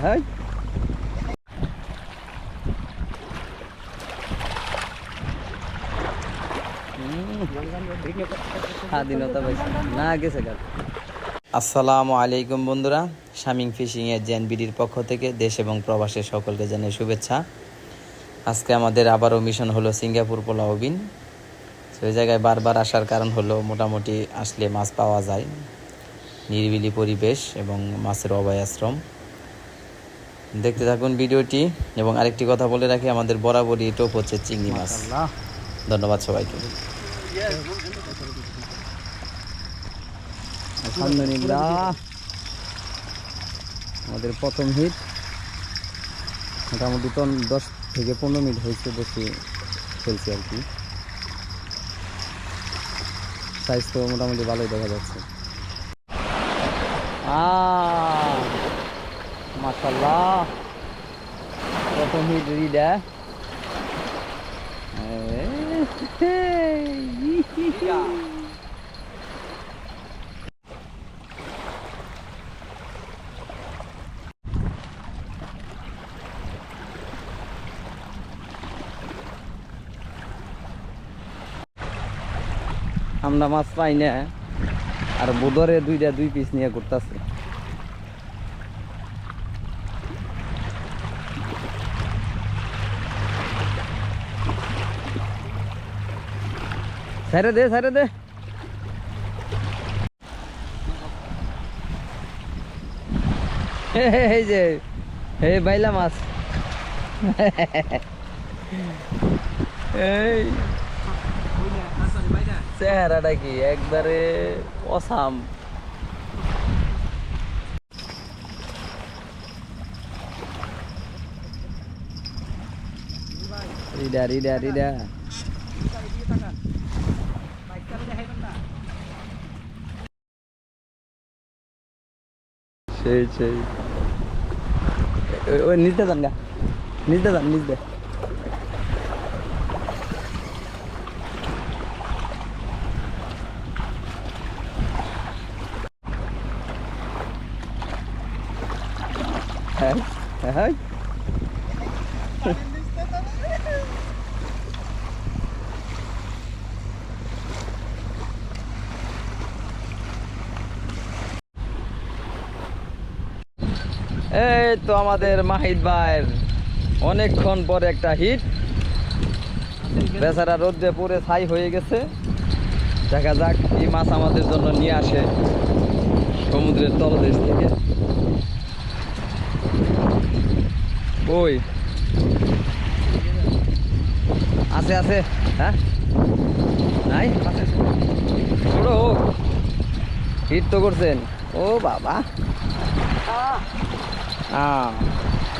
হ্যাঁ স্বাধীনতা পাইছে না গেছে গা। আসসালামু আলাইকুম বন্ধুরা, শামিং ফিশিং এর জেএনবিডির পক্ষ থেকে দেশ এবং প্রবাসের সকলকে জানাই শুভেচ্ছা। আজকে আমাদের আবারও মিশন হলো সিঙ্গাপুর পোলাওবিন। সেই জায়গায় বারবার আসার কারণ হলো মোটামুটি আসলে মাছ পাওয়া যায়, নিরিবিলি পরিবেশ এবং মাছের অভয় আশ্রম। দেখতে থাকুন ভিডিওটি। এবং আরেকটি কথা বলে রাখি, আমাদের বরাবরই টোপ হচ্ছে চিংড়ি মাছ। ধন্যবাদ সবাইকে। আলহামদুলিল্লাহ, আমাদের প্রথম হিট মোটামুটি 10 থেকে 15 মিনিট হয়েছে, বেশি খেলছি আর কি। সাইজ তো মোটামুটি ভালোই দেখা যাচ্ছে। মাশাআল্লাহ, প্রথম হিট রিডা। আমরা মাছ পাই না, আর বোধরে 2 পিস নিয়ে ঘুরতেছে। সাইরে দে এই যে এই বাইলা মাছ। এই চেহারাটা কি একবারে অসাম। রিডা সেই ওই নিচে যান গা, নিচে হ্যাঁ এই তো আমাদের মাহিদ ভাইয়ের অনেকক্ষণ পরে একটা হিট। বেচারা রোদ্রে পুরে ছাই হয়ে গেছে। দেখা যাক কি মাছ আমাদের জন্য নিয়ে আসে সমুদ্রের তলদেশ থেকে। ওই আছে হ্যাঁ নাই ছোট হোক, হিট তো করছেন। ও বাবা,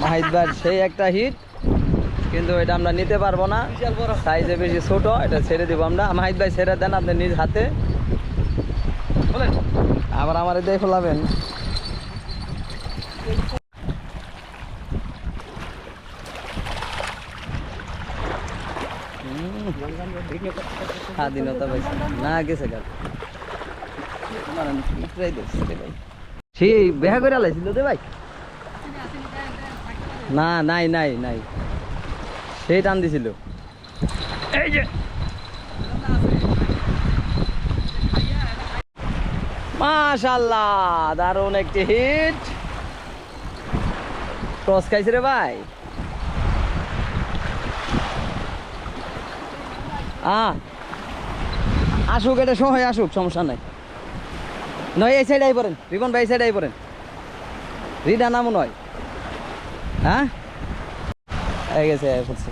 মাহিদ ভাই সেই একটা হিট, কিন্তু এটা আমরা নিতে পারবো না, সাইজে বেশি ছোট। এটা ছেড়ে দিব আমরা। মাহিদ ভাই ছেড়ে দেন আপনি নিজ হাতে, আবার আমার দিয়ে ফেলাবেন। স্বাধীনতা পাইছে না গেছে গা। সেই বেহা করে আলাইছিল দে ভাই। না নাই সেই টান দিছিল। এই যে মাশাআল্লাহ, দারুণ একটি হিট। টস খাইছে রে ভাই। আসুক, এটা সময় আসুক, সমস্যা নাই। নয় এই সাইড আই পড়েন রিপন ভাই, এই সাইড আই পড়েন। রিডা নামও নয়। হ্যাঁ এই গেছে পড়ছে।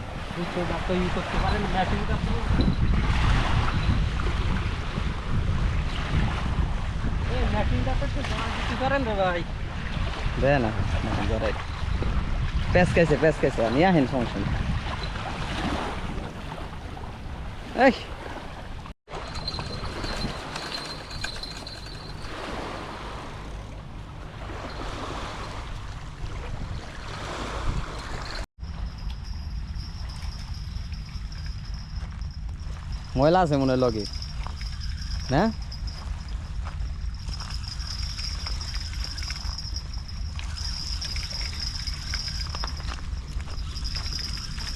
দে না প্যাস খাইছে নিয়ে আহেন, সমস্যা নেই। এই ময়লা আছে মনে হয় লগে, না?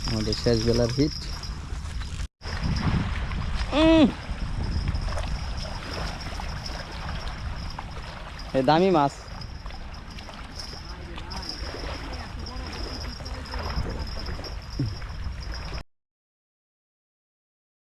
আমাদের শেষ বেলার হিট। এ দামি মাছ।